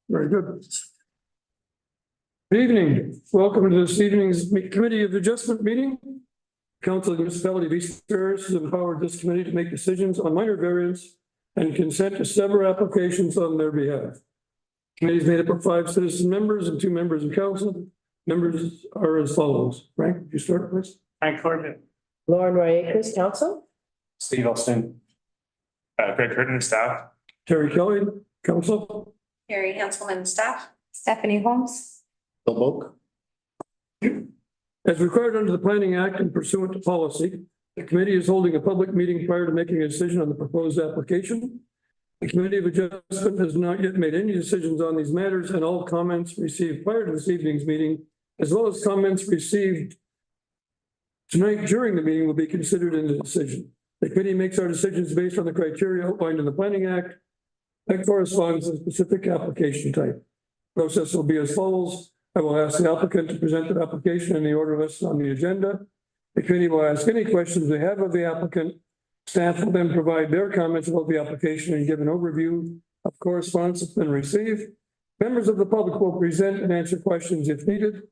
Very good. Good evening. Welcome to this evening's Committee of Adjustment meeting. Council of the Municipality of East Ferris has empowered this committee to make decisions on minor variance and consent to several applications on their behalf. Committee is made up of 5 citizen members and 2 members of council. Members are as follows. Frank, would you start, please? Frank Corbett. Lauren Roy Akers, council. Steve Austin. Greg Curtin, staff. Terry Kelly, council. Harry Hanselman, staff. Stephanie Holmes. Bill Boak. As required under the Planning Act and pursuant to policy, the committee is holding a public meeting prior to making a decision on the proposed application. The Committee of Adjustment has not yet made any decisions on these matters, and all comments received prior to this evening's meeting, as well as comments received tonight during the meeting, will be considered in the decision. The committee makes our decisions based on the criteria outlined in the Planning Act that corresponds to the specific application type. Process will be as follows. I will ask the applicant to present the application in the order listed on the agenda. The committee will ask any questions they have of the applicant. Staff will then provide their comments about the application and give an overview of correspondence that's been received. Members of the public will present and answer questions if needed.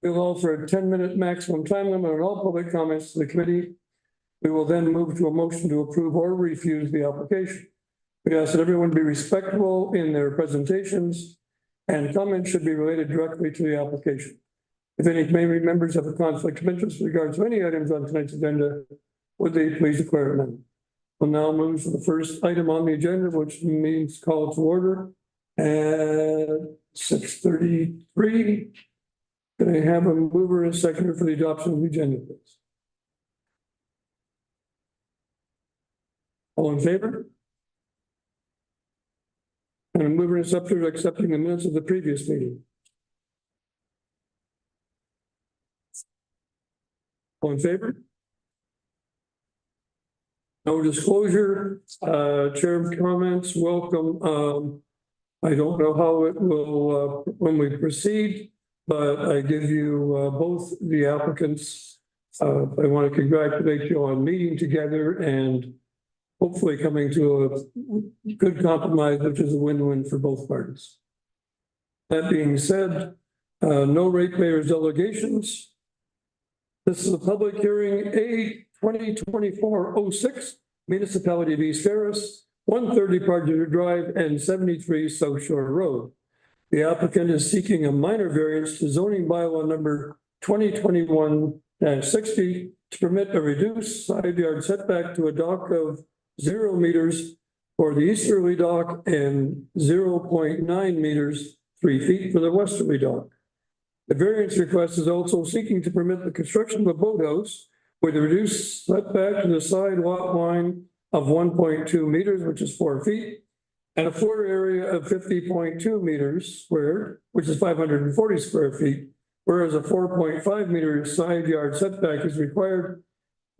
We'll offer a 10-minute maximum time limit on all public comments to the committee. We will then move to a motion to approve or refuse the application. We ask that everyone be respectful in their presentations, and comments should be related directly to the application. If any committee members have a conflict of interest with regards to any items on tonight's agenda, would they please declare it none? We'll now move to the first item on the agenda, which means call to order at 6:33. Can I have a mover and a seconder for the adoption of the agenda, please? All in favor? And a mover and a seconder accepting the minutes of the previous meeting. All in favor? No disclosure, chair comments, welcome. I don't know how it will, when we proceed, but I give you both the applicants. I want to congratulate you on meeting together and hopefully coming to a good compromise, which is a win-win for both parties. That being said, no ratepayers delegations. This is a public hearing A 2024-06, Municipality of East Ferris, 130 Pargeter Drive and 73 South Shore Road. The applicant is seeking a minor variance to zoning bylaw number 2021-60 to permit a reduced side yard setback to a dock of 0 meters for the easterly dock and 0.9 meters, 3 feet for the westerly dock. The variance request is also seeking to permit the construction of a boathouse with a reduced setback to the side lot line of 1.2 meters, which is 4 feet, and a floor area of 50.2 meters squared, which is 540 square feet, whereas a 4.5 meter side yard setback is required,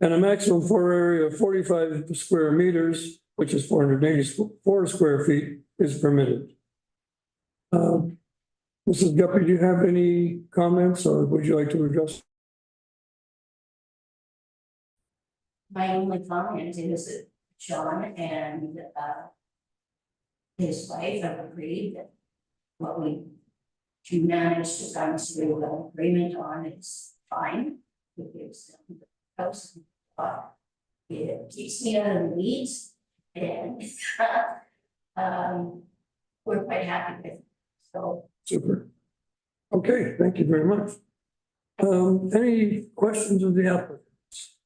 and a maximum floor area of 45 square meters, which is 484 square feet, is permitted. Mrs. Guppy, do you have any comments, or would you like to address? My only comment is that John and his wife have agreed that what we managed to come to an agreement on is fine. It gives them the house. It keeps me out of the weeds, and we're quite happy with it. So Super. Okay, thank you very much. Any questions of the applicants?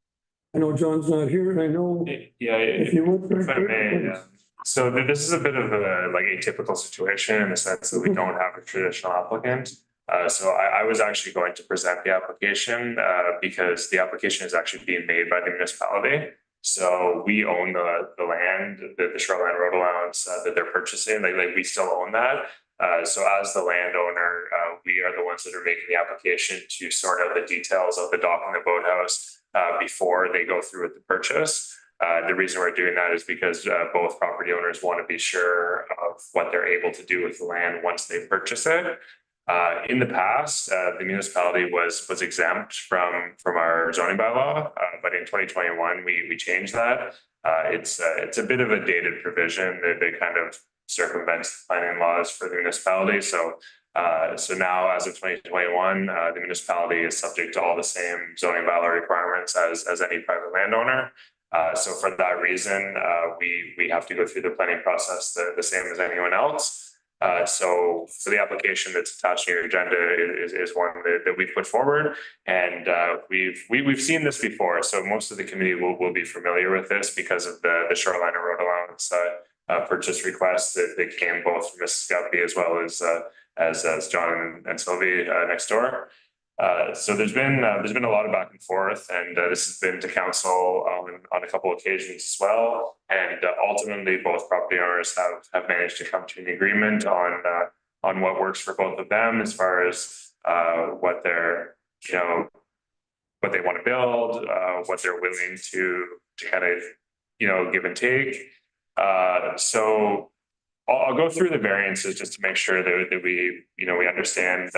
I know John's not here, and I know Yeah, if you would. if I may, so this is a bit of a like atypical situation in the sense that we don't have a traditional applicant. So I was actually going to present the application because the application is actually being made by the municipality. So we own the land, the shoreline road allowance that they're purchasing. Like we still own that. So as the landowner, we are the ones that are making the application to sort out the details of the dock and the boathouse before they go through with the purchase. The reason we're doing that is because both property owners want to be sure of what they're able to do with the land once they purchase it. In the past, the municipality was exempt from our zoning bylaw, but in 2021 we changed that. It's a bit of a dated provision. They kind of circumvent the planning laws for the municipality. So now as of 2021, the municipality is subject to all the same zoning bylaw requirements as any private landowner. So for that reason, we have to go through the planning process the same as anyone else. So the application that's attached to your agenda is one that we've put forward, and we've seen this before. So most of the committee will be familiar with this because of the shoreline and road allowance purchase requests that came both from Mrs. Guppy as well as John and Sylvie next door. So there's been a lot of back and forth, and this has been to council on a couple of occasions as well. And ultimately, both property owners have managed to come to an agreement on what works for both of them as far as what they're what they want to build, what they're willing to kind of give and take. So I'll go through the variances just to make sure that we understand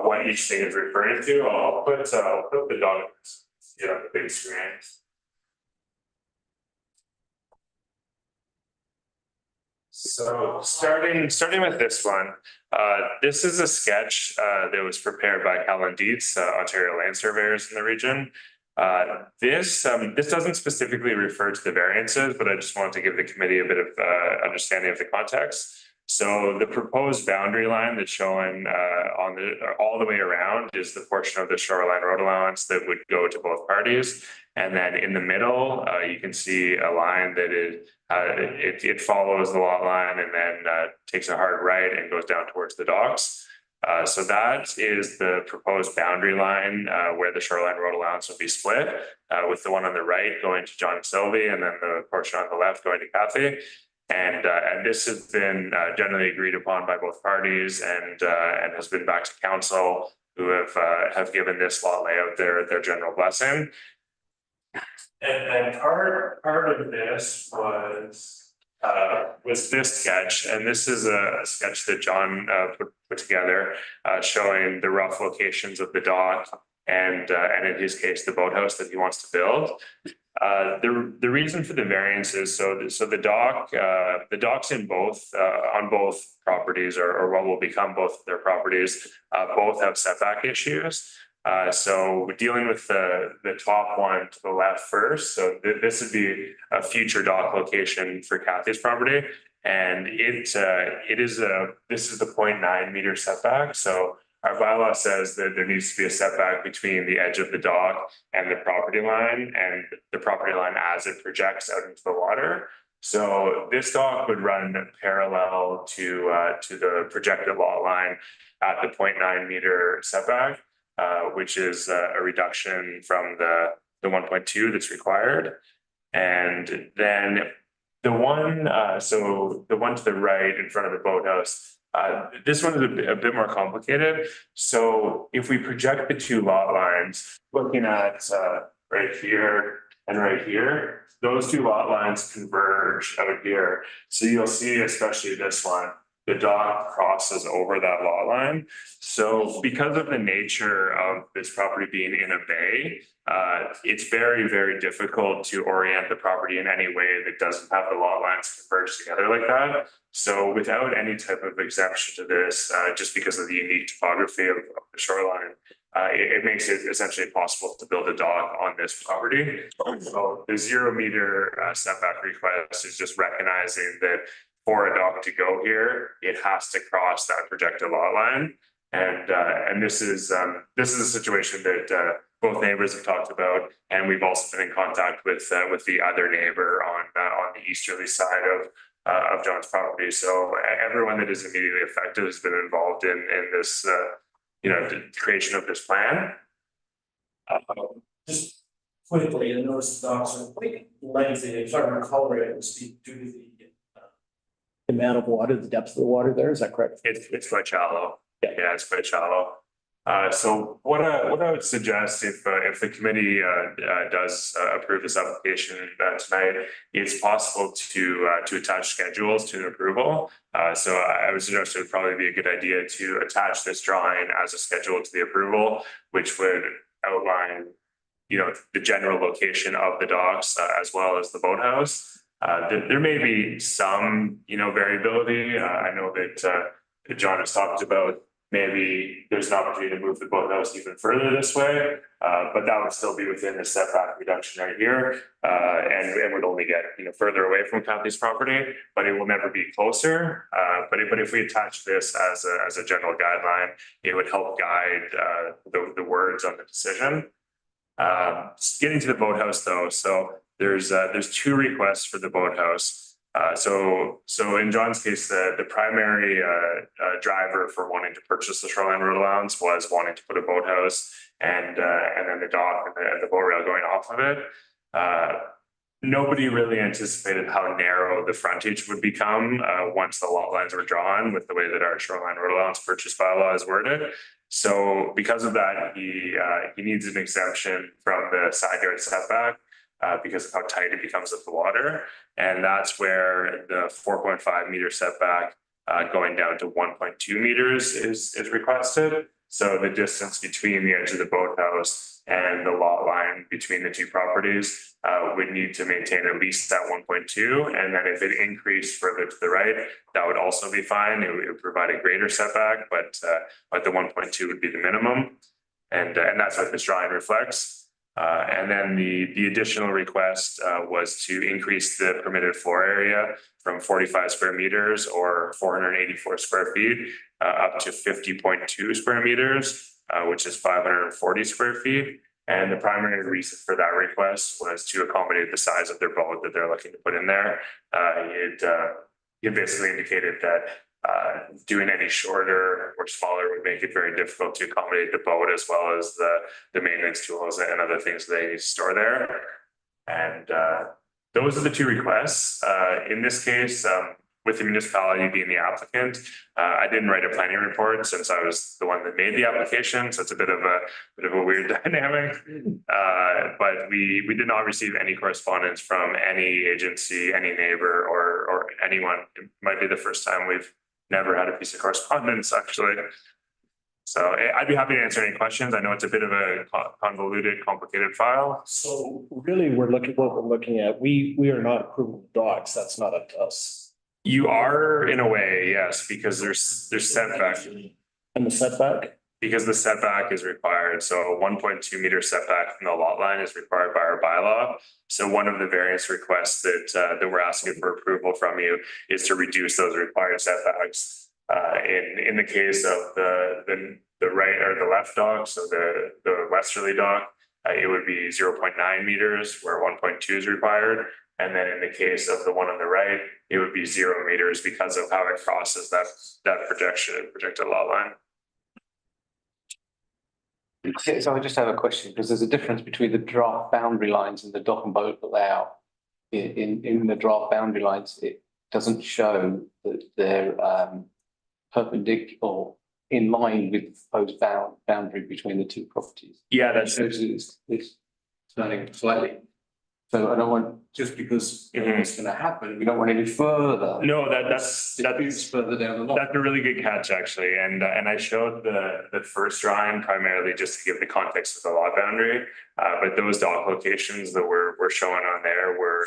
what each thing is referring to. I'll put the documents on the big screen. So starting with this one, this is a sketch that was prepared by Callan Dietz, Ontario Land Surveyors in the region. This doesn't specifically refer to the variances, but I just wanted to give the committee a bit of understanding of the context. So the proposed boundary line that's shown all the way around is the portion of the shoreline road allowance that would go to both parties. And then in the middle, you can see a line that it follows the lot line and then takes a hard right and goes down towards the docks. So that is the proposed boundary line where the shoreline road allowance will be split, with the one on the right going to John and Sylvie, and then the portion on the left going to Kathy. And this has been generally agreed upon by both parties, and has been back to council, who have given this lot layout their general blessing. And part of this was this sketch, and this is a sketch that John put together, showing the rough locations of the dock and in his case the boathouse that he wants to build. The reason for the variance is so the docks in both on both properties, or what will become both of their properties, both have setback issues. So we're dealing with the top one to the left first. So this would be a future dock location for Kathy's property, and this is the 0.9 meter setback. So our bylaw says that there needs to be a setback between the edge of the dock and the property line as it projects out into the water. So this dock would run parallel to the projected lot line at the 0.9 meter setback, which is a reduction from the 1.2 that's required. And then the one to the right in front of the boathouse, this one is a bit more complicated. So if we project the two lot lines, looking at right here and right here, those two lot lines converge out here. So you'll see, especially this one, the dock crosses over that lot line. So because of the nature of this property being in a bay, it's very, very difficult to orient the property in any way that doesn't have the lot lines converge together like that. So without any type of exemption to this, just because of the unique topography of the shoreline, it makes it essentially impossible to build a dock on this property. So the 0 meter setback request is just recognizing that for a dock to go here, it has to cross that projected lot line. And this is a situation that both neighbors have talked about, and we've also been in contact with the other neighbor on the easterly side of John's property. So everyone that is immediately affected has been involved in this the creation of this plan. Just quickly, I noticed the docks are quite lengthy. If I recall right, it was due to the amount of water, the depth of the water there. Is that correct? It's quite shallow. Yeah, it's quite shallow. So what I would suggest, if the committee does approve this application tonight, it's possible to attach schedules to an approval. So I would suggest it would probably be a good idea to attach this drawing as a schedule to the approval, which would outline, the general location of the docks as well as the boathouse. There may be some, variability. I know that John has talked about maybe there's an opportunity to move the boathouse even further this way. But that would still be within the setback reduction right here. And would only get, further away from county's property, but it will never be closer. But if we attach this as a general guideline, it would help guide the words on the decision. Getting to the boathouse though, so there's two requests for the boathouse. So in John's case, the primary driver for wanting to purchase the shoreline road allowance was wanting to put a boathouse and then the dock and the boat rail going off of it. Nobody really anticipated how narrow the frontage would become once the lot lines were drawn with the way that our shoreline road allowance purchase bylaw is worded. So because of that, he needs an exemption from the side yard setback because of how tight it becomes with the water. And that's where the 4.5 meter setback going down to 1.2 meters is requested. So the distance between the edge of the boathouse and the lot line between the two properties would need to maintain at least that 1.2. And then if it increased further to the right, that would also be fine. It would provide a greater setback, but the 1.2 would be the minimum. And that's what this drawing reflects. And then the additional request was to increase the permitted floor area from 45 square meters or 484 square feet up to 50.2 square meters, which is 540 square feet. And the primary reason for that request was to accommodate the size of their boat that they're looking to put in there. It basically indicated that doing any shorter or smaller would make it very difficult to accommodate the boat as well as the maintenance tools and other things they need to store there. And those are the two requests. In this case, with the municipality being the applicant, I didn't write a planning report since I was the one that made the application. So it's a bit of a weird dynamic. But we did not receive any correspondence from any agency, any neighbor, or anyone. It might be the first time we've never had a piece of correspondence, actually. So I'd be happy to answer any questions. I know it's a bit of a convoluted, complicated file. So really, what we're looking at, we are not approving the docks. That's not up to us. You are in a way, yes, because there's setback. And the setback? Because the setback is required. So a 1.2 meter setback from the lot line is required by our bylaw. So one of the variance requests that we're asking for approval from you is to reduce those required setbacks. In the case of the right or the left dock, so the westerly dock, it would be 0.9 meters where 1.2 is required. And then in the case of the one on the right, it would be 0 meters because of how it crosses that projected lot line. So I just have a question, because there's a difference between the draft boundary lines and the dock and boat layout. In the draft boundary lines, it doesn't show that they're perpendicular or in line with the proposed boundary between the two properties. Yeah, that's So it's turning slightly. So I don't want, just because it's going to happen, we don't want any further. no, that's Further down the line. That's a really good catch, actually, and I showed the first drawing primarily just to give the context of the lot boundary. But those dock locations that we're showing on there were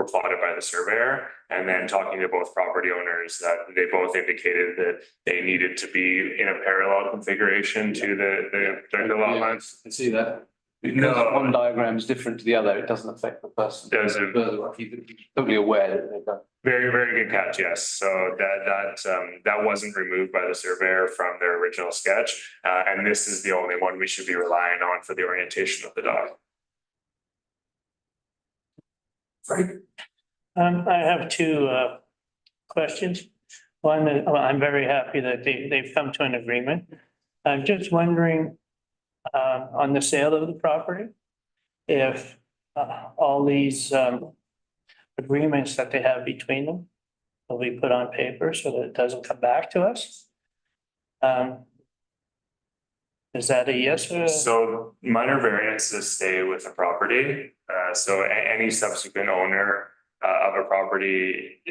plotted by the surveyor, and then talking to both property owners that they both indicated that they needed to be in a parallel configuration to the lot lines. I can see that. Because No. one diagram is different to the other, it doesn't affect the person. Doesn't. Further up, you're totally aware that they've done. Very, very good catch, yes. So that wasn't removed by the surveyor from their original sketch. And this is the only one we should be relying on for the orientation of the dock. Frank? I have two questions. One, I'm very happy that they've come to an agreement. I'm just wondering on the sale of the property, if all these agreements that they have between them will be put on paper so that it doesn't come back to us. Is that a yes or? So minor variances stay with the property. So any subsequent owner of a property,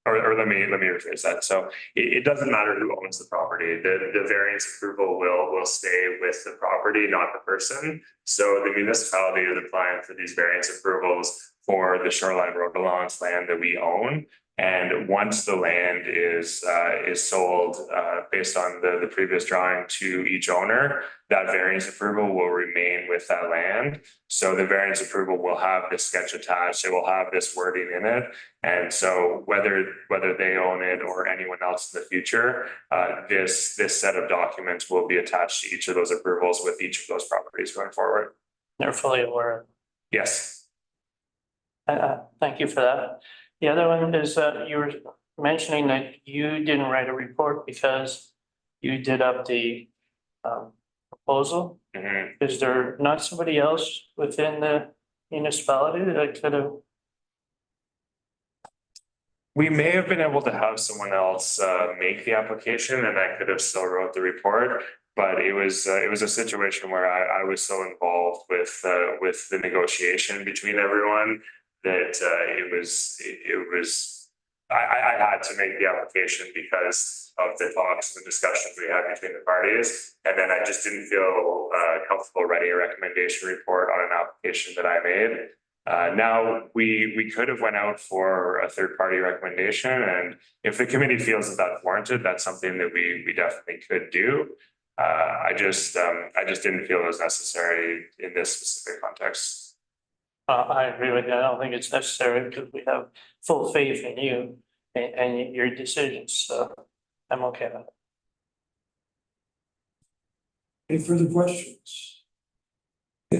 or let me rephrase that. So it doesn't matter who owns the property. The variance approval will stay with the property, not the person. So the municipality is applying for these variance approvals for the shoreline road allowance land that we own. And once the land is sold, based on the previous drawing to each owner, that variance approval will remain with that land. So the variance approval will have this sketch attached, it will have this wording in it. And so whether they own it or anyone else in the future, this set of documents will be attached to each of those approvals with each of those properties going forward. They're fully aware. Yes. Thank you for that. The other one is you were mentioning that you didn't write a report because you did up the proposal. Mhm. Is there not somebody else within the municipality that could have? We may have been able to have someone else make the application and I could have still wrote the report. But it was a situation where I was so involved with the negotiation between everyone that I had to make the application because of the talks and the discussions we had between the parties. And then I just didn't feel comfortable writing a recommendation report on an application that I made. Now we could have went out for a third party recommendation, and if the committee feels that that's warranted, that's something that we definitely could do. I just didn't feel it was necessary in this specific context. I agree with you. I don't think it's necessary because we have full faith in you and your decisions. So I'm okay with it. Any further questions? I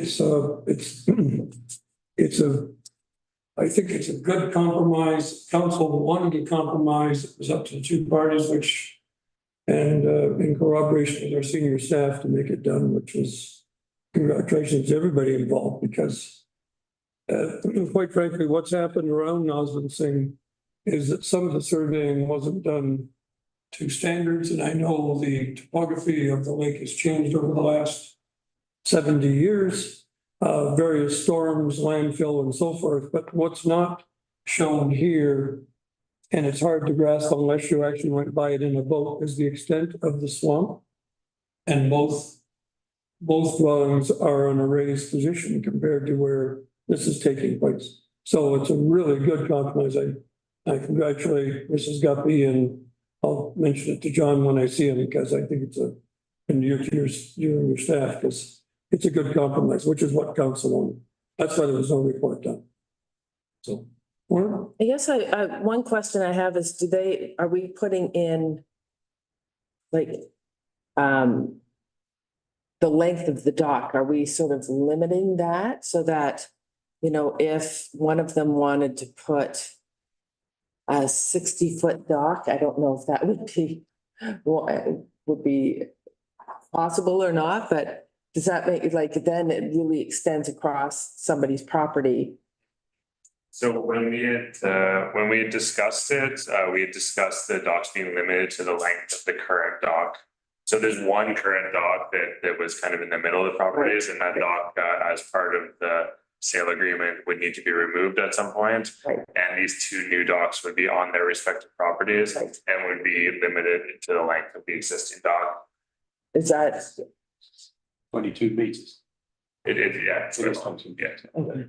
think it's a good compromise. Council wanted to compromise. It was up to the two parties, and in corroboration with our senior staff to make it done, which was congratulations to everybody involved, because quite frankly, what's happened around Nosman Singh is that some of the surveying wasn't done to standards, and I know the topography of the lake has changed over the last 70 years, various storms, landfill, and so forth. But what's not shown here, and it's hard to grasp unless you actually went by it in a boat, is the extent of the swamp. And both dwellings are in a raised position compared to where this is taking place. So it's a really good compromise. I congratulate Mrs. Guppy, and I'll mention it to John when I see him, because I think and you and your staff, because it's a good compromise, which is what council wanted. That's why there was no report done. So, Warren? I guess one question I have is, are we putting in like, the length of the dock? Are we sort of limiting that so that, if one of them wanted to put a 60-foot dock, I don't know if that would be possible or not, but does that make it like, then it really extends across somebody's property? So when we had discussed it, we had discussed the docks being limited to the length of the current dock. So there's one current dock that was kind of in the middle of the properties, and that dock, as part of the sale agreement, would need to be removed at some point. Right. And these two new docks would be on their respective properties and would be limited to the length of the existing dock. Is that? 22 meters. Yeah. It's yeah. Okay.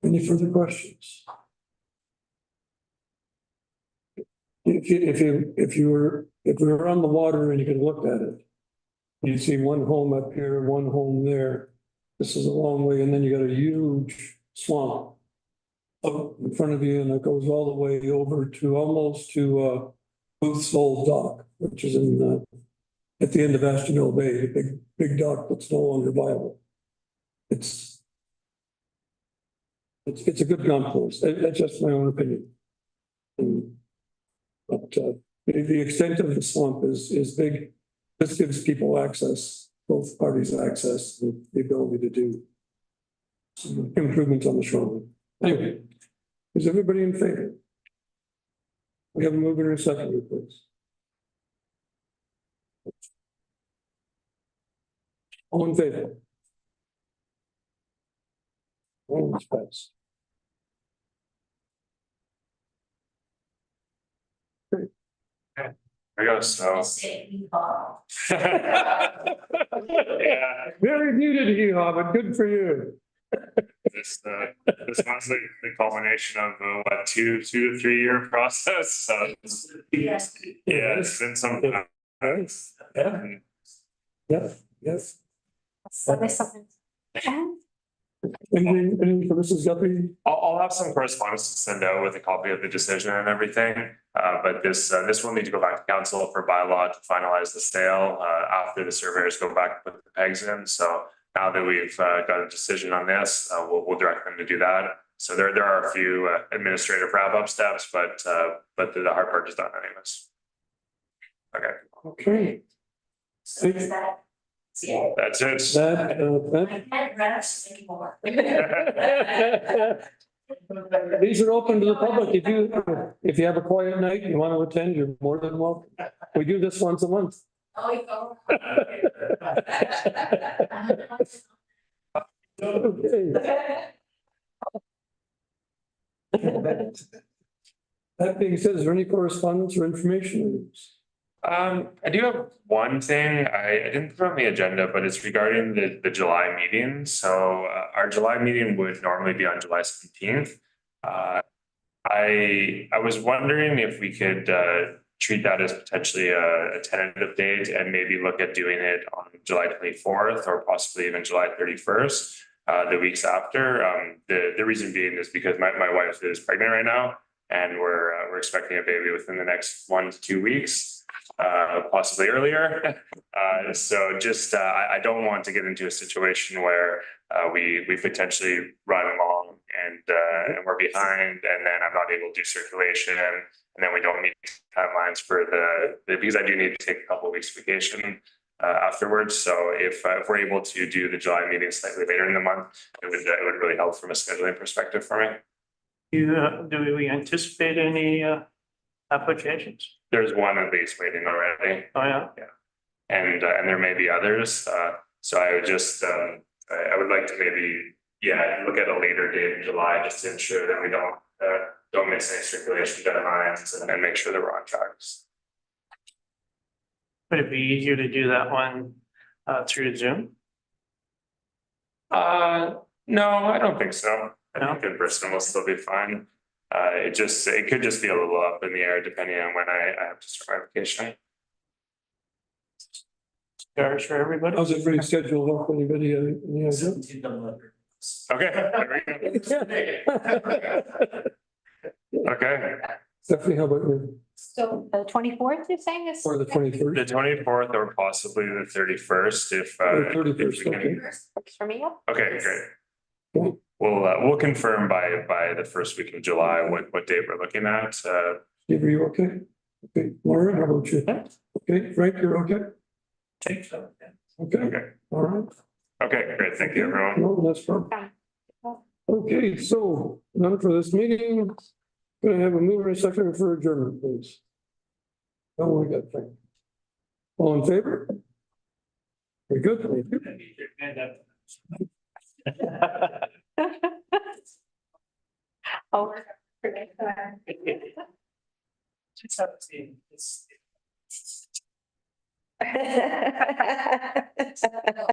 Any further questions? If we were on the water and you could look at it, you'd see one home up here, one home there. This is a long way, and then you got a huge swamp up in front of you, and it goes all the way over to almost to Booth's Old Dock, which is in at the end of Ashtabula Bay, the big dock that's no longer viable. It's a good compromise. That's just my own opinion. But the extent of the swamp is big. This gives people access, both parties access, and the ability to do some improvements on the shoreline. Anyway, is everybody in favor? We have a mover and a second, please. All in favor? All is passed. There we go. So Just say we call. yeah, Very muted, hee-haw, but good for you. This one's the culmination of what, 2 to 3 year process, so. Yes. Yeah, it's been some time. Nice. Yeah, yes, yes. So there's something. Anything for Mrs. Guthrie? I'll have some correspondence to send out with a copy of the decision and everything. But this will need to go back to council for bylaw to finalize the sale, after the surveyors go back and put the pegs in. So now that we've, got a decision on this, we'll direct them to do that. So there are a few administrative wrap-up steps, but the hard part is done anyways. Okay, Okay, So is that, yeah, that's it. that, I can't rest anymore. these are open to the public. If you have a quiet night, you want to attend, you're more than welcome. We do this once a month. Oh, you go. Okay. That being said, is there any correspondence or information? I do have one thing. I didn't put on the agenda, but it's regarding the July meeting. So our July meeting would normally be on July 17th. I was wondering if we could treat that as potentially a tentative date and maybe look at doing it on July 24th or possibly even July 31st, the weeks after. The reason being is because my wife is pregnant right now, and we're expecting a baby within the next 1 to 2 weeks. Possibly earlier. So just, I don't want to get into a situation where we potentially run along and we're behind, and then I'm not able to do circulation, and then we don't meet timelines for because I do need to take a couple of weeks vacation afterwards. So if we're able to do the July meeting slightly later in the month, it would really help from a scheduling perspective for me. Do we anticipate any applications? There's one at least waiting already. Oh, yeah. And there may be others, so I would just, I would like to maybe, look at a later date in July, just to ensure that we don't miss any circulation deadlines and make sure that we're on track. Would it be easier to do that one through Zoom? No, I don't think so. I No? think in person will still be fine. It could just be a little up in the air depending on when I have to start my vacation. Cars for everybody? How's it pretty scheduled up? Anybody, any idea? 17 double under. Okay. There we go. Okay, Stephanie, how about you? So the 24th, you're saying is? Or the the 21st? 24th or possibly the 31st if Or if 31st, we can. okay. Works for me. Okay, great. Cool. We'll confirm by the first week of July what date we're looking at. Steve, are you okay? Okay, Lauren, how about you? Okay, Frank, you're okay? Take some. Okay, Okay, all right. okay, great. Thank you, everyone. No, that's fine. Okay, so none for this meeting. Gonna have a mover and a second for adjournment, please. Oh, we got Frank. All in favor? Very good, thank you. Oh. Just have to see, it's